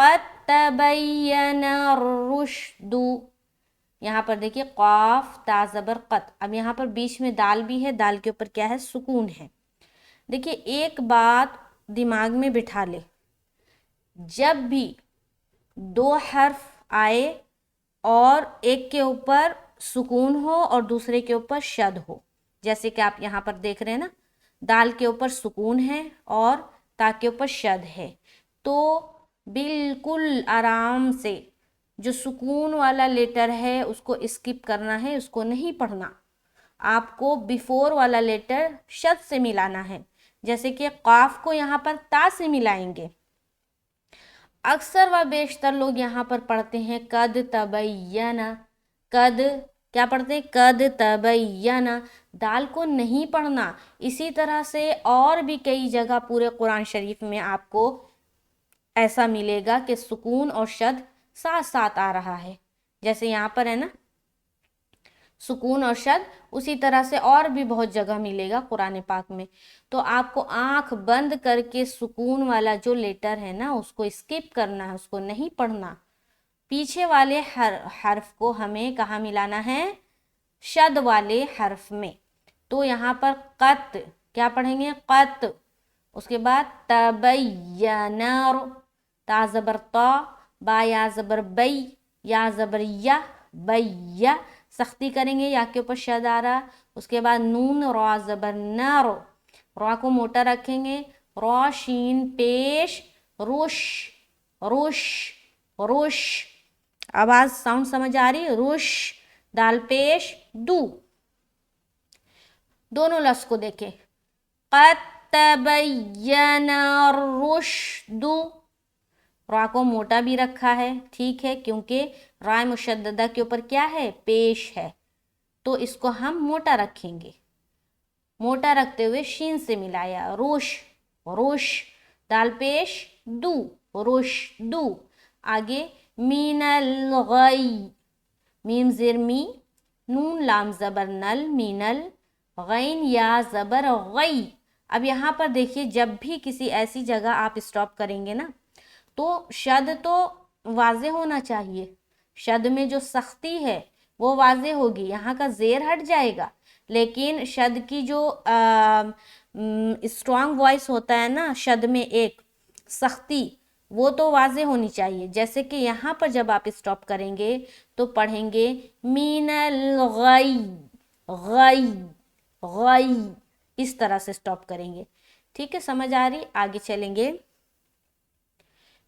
قد تبین الرشد، یہاں پر دیکھیے قاف تا زبر قد، اب یہاں پر بیچ میں دال بھی ہے، دال کے اوپر کیا ہے؟ سکون ہے۔ دیکھیے ایک بات دماغ میں بٹھا لے، جب بھی دو حرف آئے اور ایک کے اوپر سکون ہو اور دوسرے کے اوپر شد ہو، جیسے کہ آپ یہاں پر دیکھ رہے ہیں نا، دال کے اوپر سکون ہے اور تا کے اوپر شد ہے، تو بالکل آرام سے جو سکون والا لیٹر ہے اس کو اسکپ کرنا ہے، اس کو نہیں پڑھنا، آپ کو بیفور والا لیٹر شد سے ملانا ہے، جیسے کہ قاف کو یہاں پر تا سے ملائیں گے۔ اکثر و بیشتر لوگ یہاں پر پڑھتے ہیں قد تبین، قد کیا پڑھتے ہیں؟ قد تبین، دال کو نہیں پڑھنا۔ اسی طرح سے اور بھی کئی جگہ پورے قرآن شریف میں آپ کو ایسا ملے گا کہ سکون اور شد ساتھ ساتھ آ رہا ہے، جیسے یہاں پر ہے نا سکون اور شد، اسی طرح سے اور بھی بہت جگہ ملے گا قرآن پاک میں۔ تو آپ کو آنکھ بند کر کے سکون والا جو لیٹر ہے نا اس کو اسکپ کرنا ہے، اس کو نہیں پڑھنا۔ پیچھے والے حرف کو ہمیں کہاں ملانا ہے؟ شد والے حرف میں۔ تو یہاں پر قط کیا پڑھیں گے؟ قط، اس کے بعد تبین، تا زبر تا، با یا زبر بی، یا زبر یا، بیا، سختی کریں گے، یا کے اوپر شد آ رہا، اس کے بعد نون را زبر نارو، را کو موٹا رکھیں گے، را شین پیش، روش، روش، روش، آواز ساؤنڈ سمجھ آ رہی؟ روش، دال پیش دو، دونوں لفظ کو دیکھیں، قد تبین الرشد، را کو موٹا بھی رکھا ہے، ٹھیک ہے، کیونکہ رائے مشددہ کے اوپر کیا ہے؟ پیش ہے، تو اس کو ہم موٹا رکھیں گے، موٹا رکھتے ہوئے شین سے ملایا، روش، روش، دال پیش دو، روش دو۔ آگے مین الغی، میم زیر می، نون لام زبر نل، مینل، غین یا زبر غی۔ اب یہاں پر دیکھیے جب بھی کسی ایسی جگہ آپ اسٹاپ کریں گے نا تو شد تو واضح ہونا چاہیے، شد میں جو سختی ہے وہ واضح ہوگی، یہاں کا زیر ہٹ جائے گا، لیکن شد کی جو اسٹرانگ وائس ہوتا ہے نا شد میں ایک سختی، وہ تو واضح ہونی چاہیے۔ جیسے کہ یہاں پر جب آپ اسٹاپ کریں گے تو پڑھیں گے مین الغی، غی، غی، اس طرح سے اسٹاپ کریں گے، ٹھیک ہے، سمجھ آ رہی؟ آگے چلیں گے،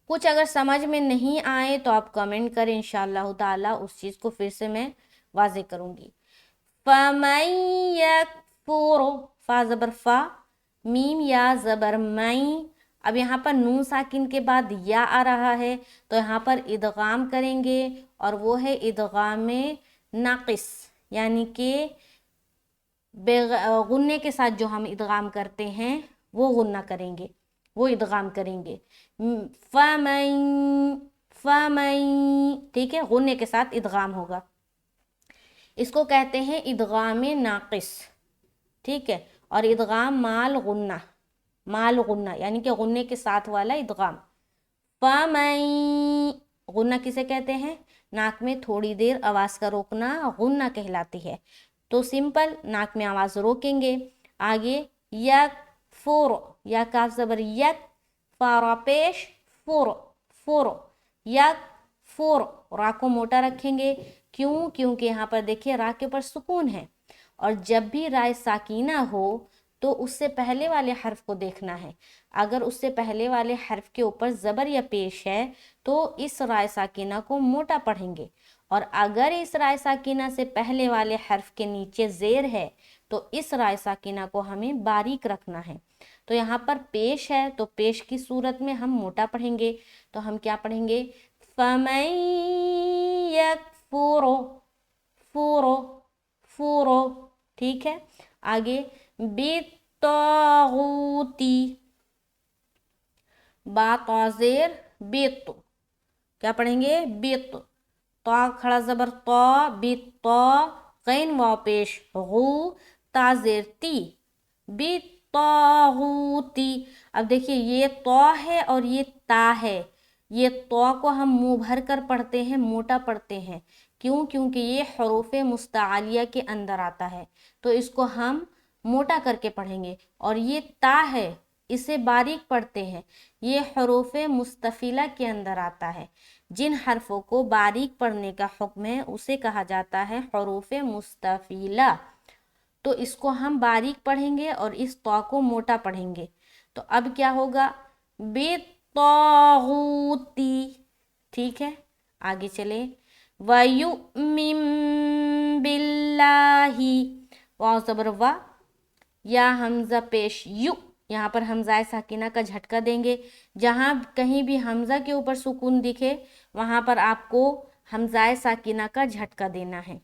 کچھ اگر سمجھ میں نہیں آئے تو آپ کمنٹ کریں، انشاءاللہ تعالی اس چیز کو پھر سے میں واضح کروں گی۔ فَمَن يَكْفُرُ، فا زبر فا، میم یا زبر مئی، اب یہاں پر نون ساکن کے بعد یا آ رہا ہے تو یہاں پر ادغام کریں گے، اور وہ ہے ادغام ناقص، یعنی کہ غنے کے ساتھ جو ہم ادغام کرتے ہیں وہ غنہ کریں گے، وہ ادغام کریں گے، فَمَن، فَمَن، ٹھیک ہے، غنے کے ساتھ ادغام ہوگا، اس کو کہتے ہیں ادغام ناقص، ٹھیک ہے، اور ادغام مال غنہ، مال غنہ یعنی کہ غنے کے ساتھ والا ادغام۔ فَمَن، غنہ کسے کہتے ہیں؟ ناک میں تھوڑی دیر آواز کا روکنا غنہ کہلاتی ہے، تو سمپل ناک میں آواز روکیں گے۔ آگے یکفر، یا کاف زبر یک، فارا پیش، فور، فور، یکفر، را کو موٹا رکھیں گے، کیوں؟ کیونکہ یہاں پر دیکھیے را کے اوپر سکون ہے، اور جب بھی رائے ساکینہ ہو تو اس سے پہلے والے حرف کو دیکھنا ہے، اگر اس سے پہلے والے حرف کے اوپر زبر یا پیش ہے تو اس رائے ساکینہ کو موٹا پڑھیں گے، اور اگر اس رائے ساکینہ سے پہلے والے حرف کے نیچے زیر ہے تو اس رائے ساکینہ کو ہمیں باریک رکھنا ہے۔ تو یہاں پر پیش ہے تو پیش کی صورت میں ہم موٹا پڑھیں گے، تو ہم کیا پڑھیں گے؟ فَمَن يَكْفُرُ، فورو، فورو، ٹھیک ہے۔ آگے بالطاغوتی، با تا زیر بیت، کیا پڑھیں گے؟ بیت، تا کھڑا زبر تا، بیت، غین واو پیش غو، تا زیر تی، بالطاغوتی۔ اب دیکھیے یہ تا ہے اور یہ تا ہے، یہ تو کو ہم منہ بھر کر پڑھتے ہیں، موٹا پڑھتے ہیں، کیوں؟ کیونکہ یہ حروف مستعلیہ کے اندر آتا ہے، تو اس کو ہم موٹا کر کے پڑھیں گے۔ اور یہ تا ہے، اسے باریک پڑھتے ہیں، یہ حروف مستفیلہ کے اندر آتا ہے۔ جن حرفوں کو باریک پڑھنے کا حکم ہے اسے کہا جاتا ہے حروف مستفیلہ، تو اس کو ہم باریک پڑھیں گے اور اس طا کو موٹا پڑھیں گے۔ تو اب کیا ہوگا؟ بالطاغوتی، ٹھیک ہے، آگے چلیں۔ وَيُؤْمِن بِاللَّهِ، واو زبر وا، یا حمزہ پیش یو، یہاں پر حمزہ ساکنہ کا جھٹکا دیں گے۔ جہاں کہیں بھی حمزہ کے اوپر سکون دکھے وہاں پر آپ کو حمزہ ساکنہ کا جھٹکا دینا ہے۔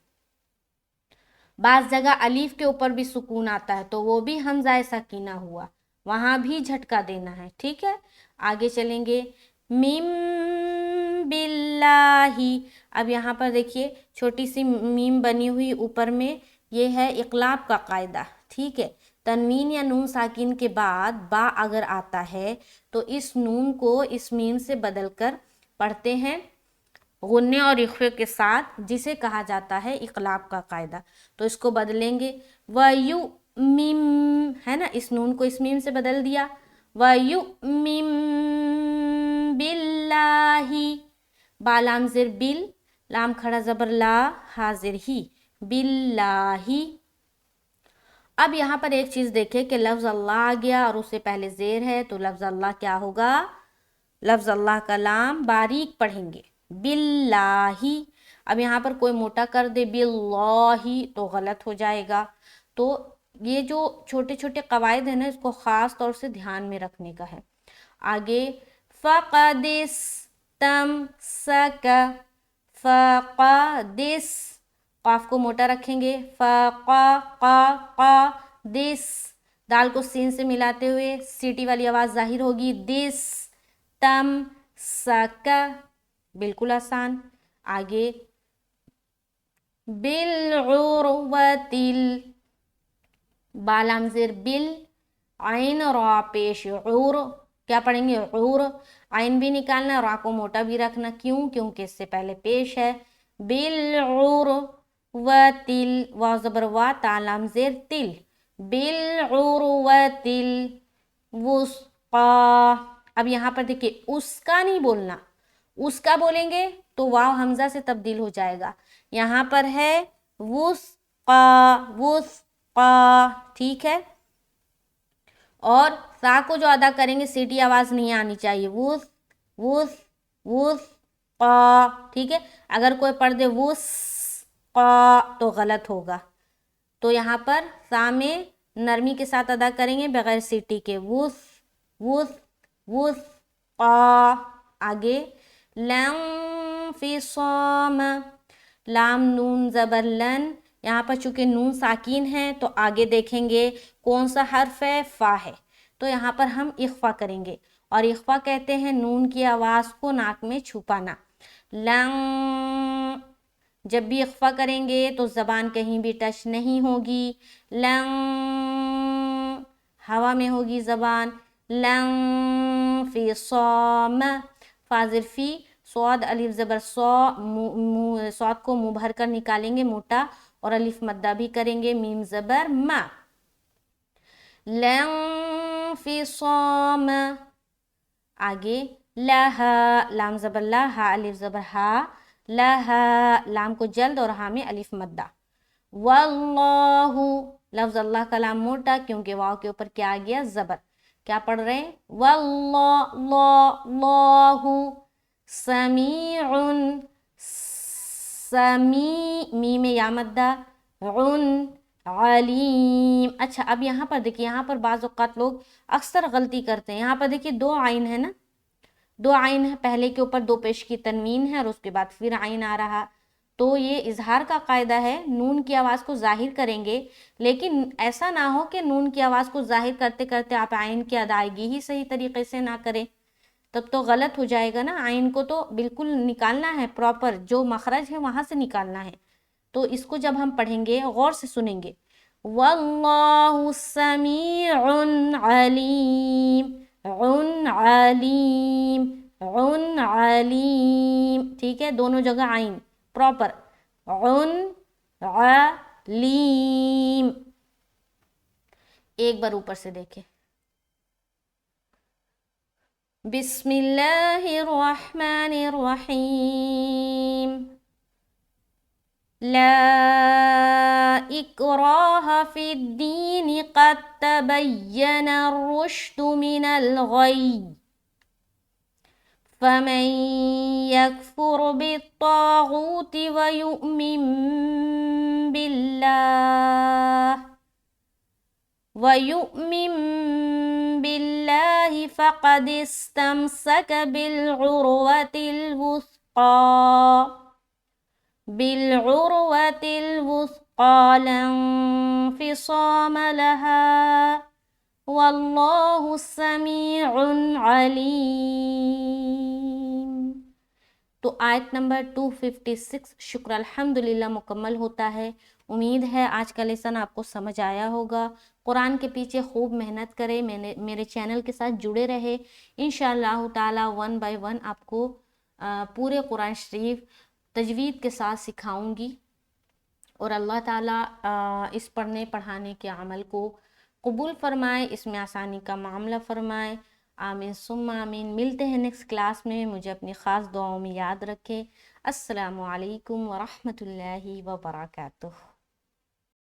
بعض جگہ الف کے اوپر بھی سکون آتا ہے تو وہ بھی حمزہ ساکنہ ہوا، وہاں بھی جھٹکا دینا ہے، ٹھیک ہے۔ آگے چلیں گے، میم باللہ، اب یہاں پر دیکھیے چھوٹی سی میم بنی ہوئی اوپر میں، یہ ہے اقلاب کا قاعدہ، ٹھیک ہے۔ تنوین یا نون ساکن کے بعد با اگر آتا ہے تو اس نون کو اس میم سے بدل کر پڑھتے ہیں غنے اور اخفے کے ساتھ، جسے کہا جاتا ہے اقلاب کا قاعدہ۔ تو اس کو بدلیں گے، وَيُؤْمِن، ہے نا، اس نون کو اس میم سے بدل دیا، وَيُؤْمِن بِاللَّهِ، با لام زیر بل، لام کھڑا زبر لا، حاضر ہی، باللہ۔ اب یہاں پر ایک چیز دیکھیں کہ لفظ اللہ آ گیا اور اس سے پہلے زیر ہے، تو لفظ اللہ کیا ہوگا؟ لفظ اللہ کا لام باریک پڑھیں گے، باللہ۔ اب یہاں پر کوئی موٹا کر دے باللہ تو غلط ہو جائے گا۔ تو یہ جو چھوٹے چھوٹے قواعد ہیں نا، اس کو خاص طور سے دھیان میں رکھنے کا ہے۔ آگے، فَقَدِ اسْتَمْسَكَ، فَقَدِس، قاف کو موٹا رکھیں گے، دس، دال کو سین سے ملاتے ہوئے سیٹی والی آواز ظاہر ہوگی، دس، تم، سکا، بالکل آسان۔ آگے، بالعروۃ، با لام زیر بل، عین را پیش عور، کیا پڑھیں گے؟ عور، عین بھی نکالنا، را کو موٹا بھی رکھنا، کیوں؟ کیونکہ اس سے پہلے پیش ہے، بالعروۃ، واو زبر وا، تا لام زیر تل، بالعروۃ الوثقی۔ اب یہاں پر دیکھیے اس کا نہیں بولنا، اس کا بولیں گے تو واو حمزہ سے تبدیل ہو جائے گا، یہاں پر ہے وثقی، وثقی، ٹھیک ہے۔ اور سا کو جو ادا کریں گے سیٹی آواز نہیں آنی چاہیے، وث وث وثقی، ٹھیک ہے۔ اگر کوئی پڑھ دے وثقی تو غلط ہوگا، تو یہاں پر سا میں نرمی کے ساتھ ادا کریں گے بغیر سیٹی کے، وث وث وثقی۔ آگے، لانفصام، لام نون زبر لن، یہاں پر چونکہ نون ساکین ہے تو آگے دیکھیں گے کون سا حرف ہے؟ فا ہے، تو یہاں پر ہم اخفا کریں گے، اور اخفا کہتے ہیں نون کی آواز کو ناک میں چھپانا۔ لن، جب بھی اخفا کریں گے تو زبان کہیں بھی ٹچ نہیں ہوگی، لن، ہوا میں ہوگی زبان، لانفصام، فا زیر فی، صاد الف زبر صا، صاد کو منہ بھر کر نکالیں گے موٹا، اور الف مدہ بھی کریں گے، میم زبر ما، لانفصام۔ آگے، لہا، لام زبر لا، ہا الف زبر ہا، لہا، لام کو جلد اور ہا میں الف مدہ، واللہ، لفظ اللہ کا لام موٹا کیونکہ واو کے اوپر کیا آ گیا؟ زبر، کیا پڑھ رہے ہیں؟ واللہ، اللہ، سمیع، میم یا مدہ، علیم۔ اچھا، اب یہاں پر دیکھیے، یہاں پر بعض اوقات لوگ اکثر غلطی کرتے ہیں، یہاں پر دیکھیے دو عین ہے نا، دو عین ہے، پہلے کے اوپر دو پیش کی تنوین ہے اور اس کے بعد پھر عین آ رہا، تو یہ اظہار کا قاعدہ ہے، نون کی آواز کو ظاہر کریں گے، لیکن ایسا نہ ہو کہ نون کی آواز کو ظاہر کرتے کرتے آپ عین کی ادائیگی ہی صحیح طریقے سے نہ کریں، تب تو غلط ہو جائے گا نا۔ عین کو تو بالکل نکالنا ہے، پراپر جو مخرج ہے وہاں سے نکالنا ہے، تو اس کو جب ہم پڑھیں گے غور سے سنیں گے، واللہ سمیع علیم، علیم، عن علیم، ٹھیک ہے، دونوں جگہ آئین پراپر، عن علیم. ایک بار اوپر سے دیکھیں. بسم اللہ الرحمن الرحیم. لا اکراہ فی الدین قد تبین الرشد من الغی فمن یکفر بالطاغوت ویؤمن باللہ فقد استمسک بالعروة الوثقى لا انفصام لها واللہ سمیع علیم. تو آیت نمبر 256 شکر الحمدللہ مکمل ہوتا ہے. امید ہے آج کا لیسن آپ کو سمجھ آیا ہوگا. قرآن کے پیچھے خوب محنت کرے، میرے چینل کے ساتھ جڑے رہے. انشاءاللہ تعالی 1 بائی 1 آپ کو پورے قرآن شریف تجوید کے ساتھ سکھاؤں گی، اور اللہ تعالیٰ اس پڑھنے پڑھانے کے عمل کو قبول فرمائے، اس میں آسانی کا معاملہ فرمائے. آمین ثم آمین. ملتے ہیں نیکسٹ کلاس میں. مجھے اپنی خاص دعاؤں میں یاد رکھیں. السلام علیکم ورحمۃ اللہ وبرکاتہ.